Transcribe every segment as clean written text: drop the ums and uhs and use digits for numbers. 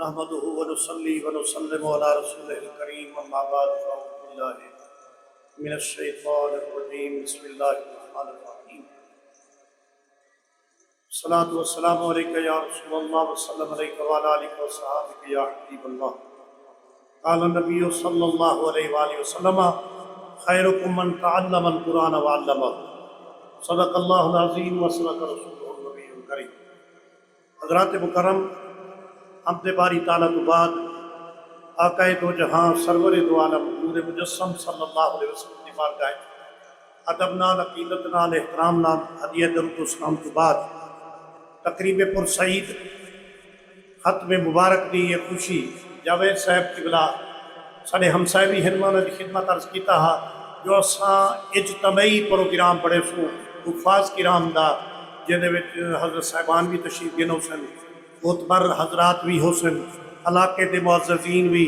نحمده ونصلي ونسلم على رسوله الكريم اما بعد فاعوذ بالله من الشيطان الرجيم بسم الله الرحمن الرحيم الصلاة والسلام عليك يا رسول الله وسلم عليك وعلى آلك وصحابك يا حبيب الله قال النبي صلى الله عليه وآله وسلم خيركم من تعلم القرآن وعلمه صدق الله العظيم وصدق رسوله النبي الكريم۔ حضرات مکرم، حمد باری تعالیٰ تو بعد آقا دو جہاں سرور دو عالم نور مجسم صلی اللہ علیہ وسلم کی بارگاہ ادب نال عقیدت نال احترام نال ہدیہ درود و سلام تو بعد تقریب پرسعید ختم مبارک دی یہ خوشی جاوید صاحب قبلہ سارے ہمسائے بھی ہنمانہ دی خدمت عرض کیتا ہا جو اساں اجتماعی پروگرام پڑھے سو حفاظ کرام دا جہدے وچ حضرت صاحبان بھی تشریف گنو سن، معتبر حضرات بھی ہو سن، علاقے دے معززین بھی،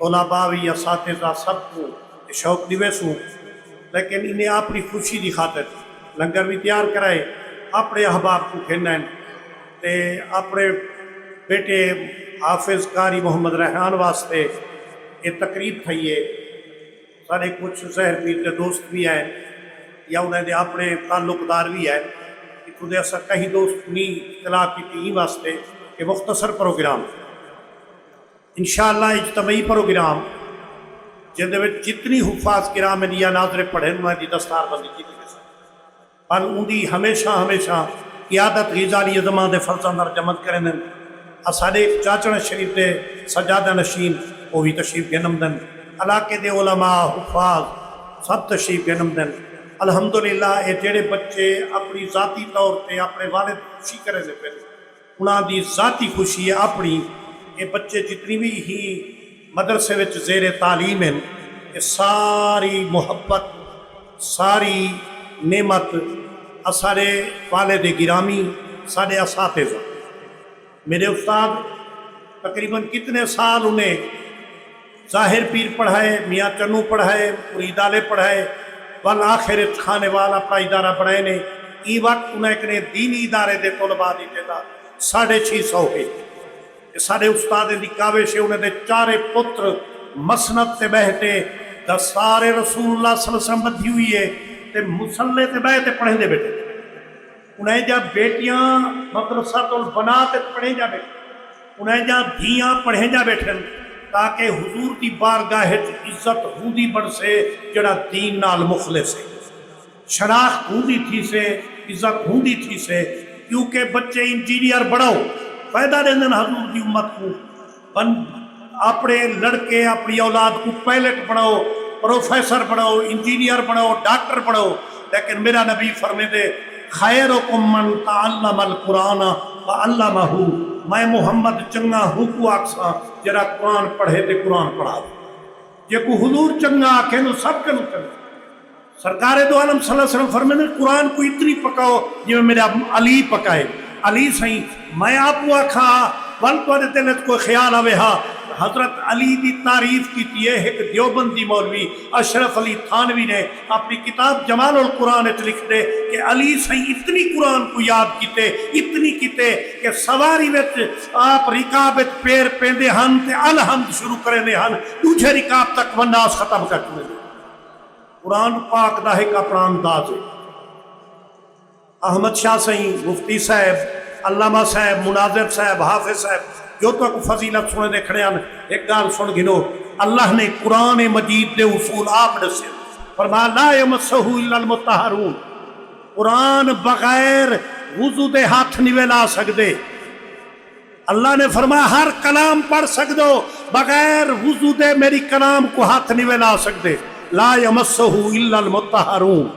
علماء بھی، اساتذہ سب کو شوق دیوے سوں، لیکن انہیں اپنی خوشی دی خاطر لنگر بھی تیار کرائے، اپنے احباب کو کھینن تے اپنے بیٹے حافظ قاری محمد ریحان واسطے یہ تقریب تھئیے۔ سارے کچھ زہر پیر کے دوست بھی ہیں یا انہیں دے اپنے تعلق دار بھی ہیں، خودے ایسا کہیں دوست نہیں اطلاع کی تھی واسطے کہ مختصر پروگرام انشاءاللہ اجتماعی پروگرام جہدے میں جتنی حفاظ کرام یا ناظر پڑھیں انہیں دی دستار بندی کی تھی پر ان دی ہمیشہ قیادت غزالی ازمان دے فرزاندار جمعت کریں دن اساڑے چاچڑ شریف دے سجادہ نشین وہ بھی تشریف گنم دن، علاقے دے علماء حفاظ سب تشریف گنم دن۔ الحمدللہ یہ جڑے بچے اپنی ذاتی طور پہ اپنے والد خوشی کرے دے پہلے انہاں دی ذاتی خوشی ہے اپنی، یہ بچے جتنی بھی ہی مدرسے وچ زیر تعلیم ہیں یہ ساری محبت ساری نعمت اسارے والد گرامی سارے اساتذہ میرے استاد تقریباً کتنے سال انہیں ظاہر پیر پڑھائے، میاں چنو پڑھائے، مرید آلے پڑھائے، والآخر کھانے والا اپنا ادارہ پڑھائے نے ای وقت انہیں ایک نے دینی ادارے دے طلباء دیتے تھا 650 ہے۔ سارے استاد دی کاوش ہے انہیں دے چارے پتر مسند تے بہتے دستار رسول اللہ صلی اللہ علیہ وسلم بدھی ہوئی ہے تے مسلح تے بہتے پڑھیں دے بیٹھے انہیں جا بیٹیاں مدرسہ تو بنا تے پڑھیں جا بیٹھے انہیں جا دھیاں پڑھیں جا بیٹھے تاکہ حضور دی بارگاہ عزت ہوندی بڑھ سے جڑا دین نال مخلص ہے، شناخت ہوندی تھی سے، عزت ہوندی تھی سے، کیونکہ بچے انجینئر بڑھو فائدہ دیندن حضور دی امت کو، اپنے لڑکے اپنی اولاد کو پائلٹ بڑھو، پروفیسر بڑھو، انجینئر بڑھو، ڈاکٹر بڑھو، لیکن میرا نبی فرمے دے خیرکم من تعلم القرآن وعلمہ، میں محمد چنگا ہوں کو آکساں جرا قرآن پڑھے تے قرآن پڑھا دے، یہ کو حضور چنگا آکھے نو سب کے نو چنگا۔ سرکار دو عالم صلی اللہ علیہ وسلم فرمائے قرآن کو اتنی پکاؤ جو میرا علی پکائے، علی سہیں میں آپ کو آکھا بل تو دے دلت کوئی خیال آوے ہاں حضرت علی دی تعریف کی تھی ایک دیوبندی مولوی اشرف علی تھانوی نے اپنی کتاب جمال القرآن لکھ دے کہ علی سہیں اتنی قرآن کو یاد کیتے اتنی کیتے کہ سواری وچ آپ رکاب وچ پیر پیندے ہن تے الحمد شروع کرے دے ہن دوجھے رکاب تک وناس ختم کر دے۔ قرآن پاک دا ایک اپنا انداز ہے۔ احمد شاہ سہیں، مفتی صاحب، علامہ صاحب، مناظر صاحب، حافظ صاحب جو تو فضیلت سنے دے کھڑے ہیں ایک گال سن گنو، اللہ نے قرآن مجید دے اصول آپ دسے فرمایا لا یمسہ الا المطہرون، قرآن بغیر وضو دے ہاتھ نہیں لا سکدے، اللہ نے فرمایا ہر کلام پڑھ سکدو بغیر وضو دے میری کلام کو ہاتھ نہیں لا سکدے، لا یمسہ الا المطہرون،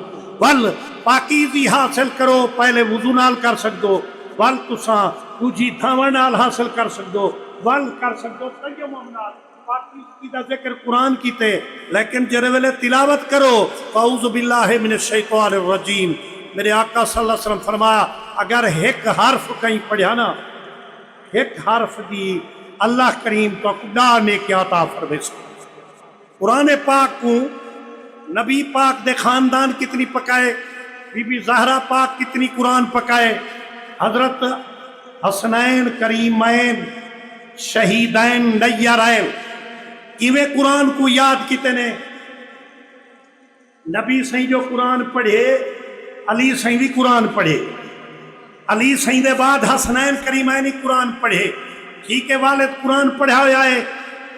ول پاکیزی حاصل کرو پہلے وضو نال کر سکدو، ول تساں تجھی دھاوان نال حاصل کر سکدو، ول کر سکدو تیمم نال، پاکیزگی دا ذکر قرآن کیتے، لیکن جرے ویلے تلاوت کرو اعوذ باللہ من الشیطان الرجیم، میرے آقا صلی اللہ علیہ وسلم فرمایا اگر ایک حرف کہیں پڑھیا نا ایک حرف دی اللہ کریم تو خدا نے کیا عطا فرمائے۔ قرآن پاک کو نبی پاک دے خاندان کتنی پکائے، بی بی زہرا پاک کتنی قرآن پکائے، حضرت حسنین کریمین شہیدین نیرین کیویں قرآن کو یاد کیتے نے نبی سائیں جو قرآن پڑھے علی سائیں بھی قرآن پڑھے علی سائیں دے بعد حسنین کریمین قرآن پڑھے ٹھیک ہے والد قرآن پڑھا ہوا ہے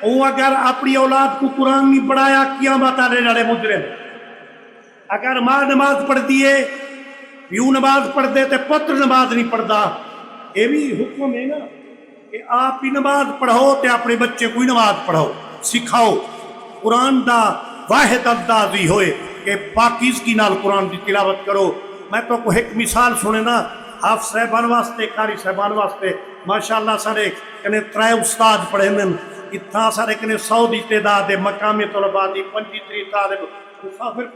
وہ اگر اپنی اولاد کو قرآن نہیں پڑھایا قیامت آنے والے مجرم اگر ماں نماز پڑھ دیے پیو نماز پڑھ دے تے پتر نماز نہیں پڑھتا یہ بھی حکم ہے نا کہ آپ ہی نماز پڑھو تے اپنے بچے کو ہی نماز پڑھو سکھاؤ قرآن دا واحد انداز ہی ہوئے کہ پاکیزگی نال قرآن دی تلاوت کرو میں تو کو ایک مثال سنے نا حافظ صاحبان واسطے قاری صاحبان واسطے ماشاءاللہ سارے کنے ترائے استاد پڑھے من اتنا سارے کنے 100 دی تعداد مقامی طلباء دی 25 تعداد مسافر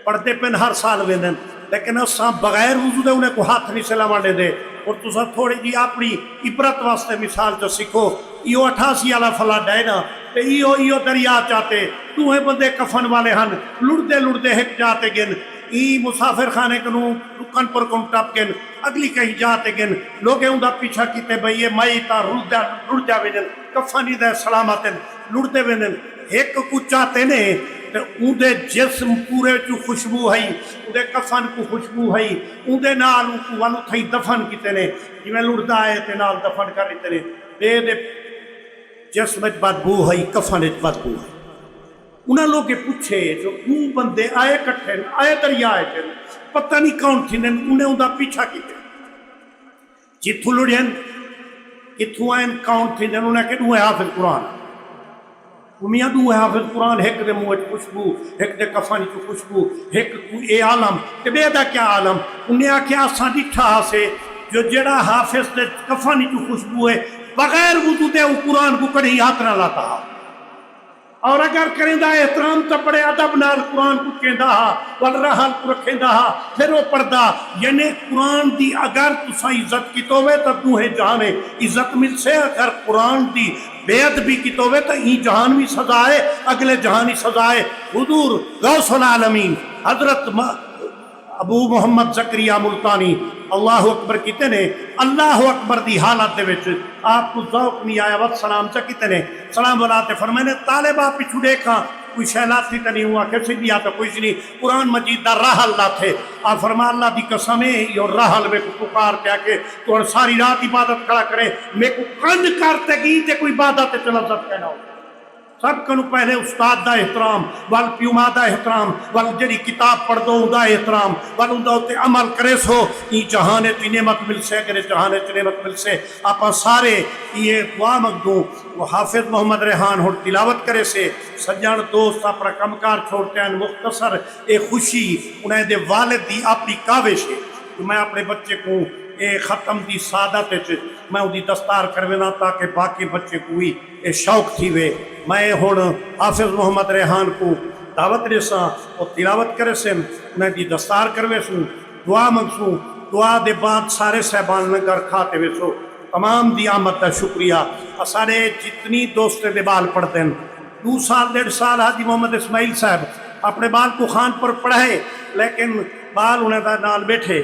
پڑھتے پن ہر سال ویندن لیکن اساں بغیر وضو دے انہیں کو ہاتھ نہیں سلاوانے دے اور تساں تھوڑی جی اپنی عبرت واسطے مثال جو سکھو ایو 88 والا فلڈ ہے نا تے ایو دریا چاہتے دوہے بندے کفن والے ہن لڑتے ہک جاتے گن ای مسافر خانے کنوں رکن پر کم ٹپ گن اگلی کہیں جاتے گن لوگے اندہ پیچھا کیتے بھئی یہ مائی تا رڑ جا ویندن کفنی دے سلامتن لڑتے ویندن ایک کو چاہتے نے اندے جسم پورے چو خوشبو ہے اندے کفن کو خوشبو ہے اندے نال کو والو تھئی دفن کیتے نے جی میں لڑتا آئے تے نال دفن کر لیتے نے دے جسم اچ بدبو ہے کفن اچ بدبو ہے انہاں لوگے پوچھے جو اون بندے آئے کٹھے آئے دریا آئے تھے پتہ نہیں کون تھی انہیں اندہ پیچھا کیتے جتھو لڑین کتھو آئین کون تھی انہیں کہ دوئے حافظ قرآن میاں دوئے حافظ قرآن ایک دے موج خوشبو ایک دے کفانی کی خوشبو ایک اے عالم کہ بے دا کیا عالم انہیں آکھیا آساں ڈٹھا سے جو جڑا حافظ دے کفانی کی خوشبو ہے بغیر وضو دے وہ قرآن کو کڑھی ہاتھ نہ لاتا اور اگر کریں دا احترام تا پڑے ادب نال قرآن کو کہندا ہا والرحل کو رکھندا ہا پھر وہ پڑھدا یعنی قرآن دی اگر تسا عزت کی تووے تب تو ہے جہانے عزت مل سے اگر قرآن دی بے ادبی کی تووے تو ہی جہان بھی سزا ہے اگلے جہانی سزا ہے حضور غوث العالمین حضرت ابو محمد زکریا ملتانی اللہ اکبر کہتے نے اللہ اکبر دی حالت دے وچ آپ کو ذوق نہیں آیا وقت سلام چا کہتے نے سلام بلاتے فرمائے نے طالبہ پچھو دیکھا کوئی شہلات تھی نہیں ہوا کیسے بھی آتا کوئی نہیں قرآن مجید دا راحل نہ تھے آپ فرما اللہ دی قسم ہے اور راحل میں کو پکار کیا کہ تو ساری رات عبادت کھڑا کرے میں کو کند کرتے گی تے کوئی عبادت چلا سب کہنا ہو سب کنو پہلے استاد دا احترام وال پیوما دا احترام وال جڑی کتاب پڑھ دو دا احترام وال اندہ ہوتے عمل کرے سو یہ جہانے تی نعمت مل سے اگر جہانے تی نعمت مل سے آپ سارے یہ دعا مگدوں وہ حافظ محمد ریحان ہو تلاوت کرے سے سجان دوست اپنا کمکار چھوڑتے ہیں مختصر ایک خوشی انہیں دے والد دی اپنی کاوش ہے میں اپنے بچے کو اے ختم دی سعادت میں ان دی دستار کروینا تاکہ باقی بچے کوئی اے شوق تھی وے میں ہون حافظ محمد ریحان کو دعوت ریسا اور تلاوت کرے سے انہیں دی دستار کروے سوں دعا منگسوں دعا دے بعد سارے صحبان نگر کھاتے وے سو تمام دی آمد دا شکریہ سارے جتنی دوستے دے بال پڑھتے ہیں 2 سال 1.5 سال حاجی محمد اسماعیل صاحب اپنے بال کو خان پر پڑھائے لیکن بال انہیں دا نال بیٹھے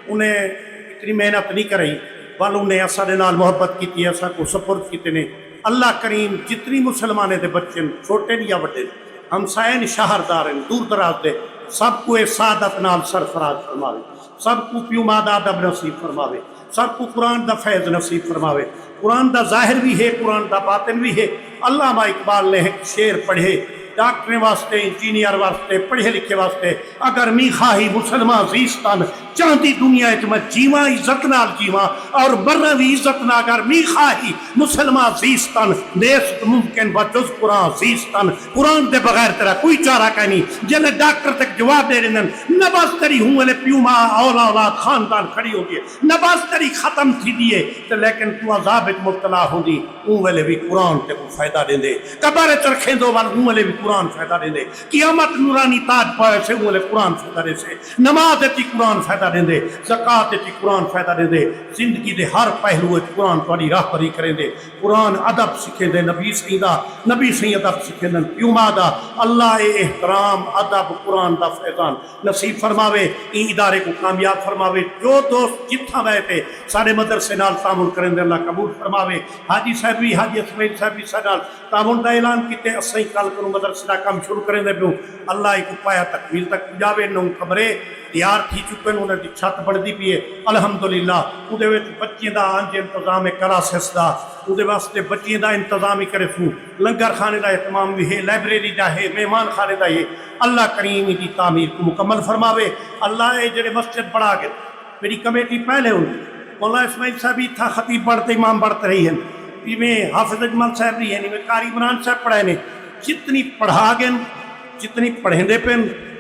انہیں اتنی محنت نہیں کری والوں نے اساڑے نال محبت کی تھی ایسا کو سپورٹ کیتے نے اللہ کریم جتنی مسلمانے دے بچے چھوٹے یا بڑے ہمسائن شہردار دور دراز دے سب کو اے سعادت نال سرفراز فرماوے سب کو پیو مادہ ادب نصیب فرماوے سب کو قرآن دا فیض نصیب فرماوے قرآن دا ظاہر بھی ہے قرآن دا باطن بھی ہے علامہ اقبال نے ایک شعر پڑھے ڈاکٹر واسطے انجینئر واسطے پڑھے لکھے واسطے اگر می خواہی مسلمان زیستان چاہتی دنیا میں جیواں عزت نال جیواں اور مرنا بھی عزت نہ اگر می خواہی مسلمان زیستان نیست ممکن بجز قرآن زیستان قرآن دے بغیر تیرا کوئی چارہ کا نہیں جنہیں ڈاکٹر تک جواب دے رہے ہیں نباز تری ہوں والے پیوما اولاد خاندان کھڑی ہو گئے نباز تری ختم تھی دیئے لیکن تو عذاب مبتلا ہوں دی اون والے بھی قرآن تے کو فائدہ دیں دے کبارے چرکھیں دو والے اون والے بھی قرآن فائدہ دے دے، قیامت نورانی تاج پائے سے مولے قرآن فائدہ دے سے، نماز تی قرآن فائدہ دے دے، زکاة تی قرآن فائدہ دے دے، زندگی دے ہر پہلو قرآن تاری راہبری کریں دے، قرآن ادب سکھیں دے، نبی سہی ادب سکھیں دے، کیوں مادہ اللہ احترام ادب قرآن دا فیضان نصیب فرماوے، این ادارے کو کامیاب فرماوے، جو دوست جتھا بیٹھے سارے مدرسے نال تعاون کریں دے اللہ قبول فرماوے، حاجی صاحب بھی حاجی اسماعیل صاحب بھی سارے نال تعاون دا اعلان کیتے، اسیں کل کروں مدرسے دا کام شروع کریں دے پیوں، اللہ ایک پایا تکمیل تک پجاوے، نوں کمرے تیار تھی چکے ہیں، انہیں دی چھت بڑھ دی بھی ہے الحمدللہ، اُدھے ویچ بچیں دا آنج انتظام کراسس دا، اُدھے واسطے بچیں دا انتظامی کرے سوں، لنگر خانے دا اہتمام بھی ہے، لائبریری دا ہے، مہمان خانے دا ہے، اللہ کریم دی تعمیر کو مکمل فرماوے، اللہ اے جڑے مسجد بڑھا گئے، میری کمیٹی پہلے ہوئی، مولانا اسماعیل صاحب ہی تھا، خطیب بڑھتے امام بڑھتے رہی ہیں، میں حافظ اجمل صاحب بھی ہیں، میں قاری عمران صاحب پڑھائے نے، جتنی پڑھا گئے جتنی پڑھیں دے پہ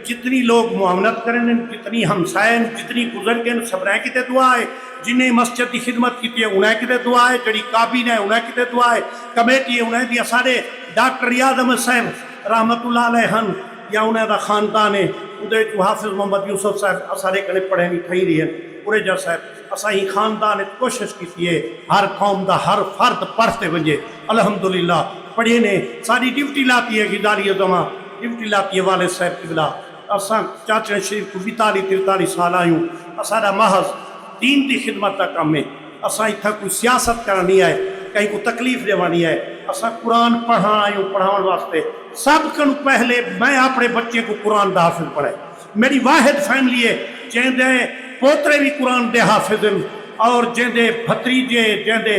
جتنی لوگ معاونت کریں جتنی ہمسائیں جتنی گزر گئے سبرائیں کتے دعا ہے، جنہیں مسجد کی خدمت کی ہے انہیں کتے دعا ہے، جڑی کابین ہے انہیں کتے دعا ہے، کمیٹی ہے انہیں دیا سارے ڈاکٹر ریاض احمد صاحب رحمت اللہ علیہ ہن یا انہیں دا خاندان ہے، ادھے جو حافظ محمد یوسف صاحب سارے کنے پڑھیں نہیں تھائی رہی ہیں، پورے جا صاحب اسائی خاندان کوشش کی ہے ہر قوم دا ہر فرد پڑھتے بنجے، الحمدللہ پڑھے نے ساری ڈیوٹی لاتی ہے گداری زماں ڈیوٹی لاتی ہے والد صاحب کی بلا، اساں چاچا شریف کو 42-43 سال آئیوں، اساڑا محض دین دی خدمت کا کام ہے، اساں اتھا کوئی سیاست کرنی ہے، کہیں کو تکلیف دیوانی ہے، اساں قرآن پڑھانا آئیوں پڑھاؤں واسطے، سب کن پہلے میں اپنے بچے کو قرآن دا حافظ پڑھائے، میری واحد فیملی ہے جہاں دے پوترے بھی قرآن دے حافظ ہیں اور جہاں دے بھتریجے جہاں دے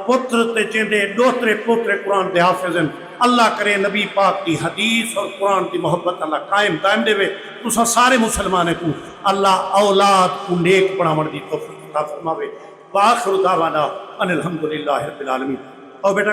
پتر تے جہاں دے دوترے پوترے قرآن دے حافظ ہیں، اللہ کرے نبی پاک کی حدیث اور قرآن کی محبت اللہ قائم دائم دے وے، تو سارے مسلمانے کو اللہ اولاد کو نیک بناون دی توفیق عطا فرماوے، وآخر دعوانا ان الحمدللہ رب العالمین۔ اور بیٹا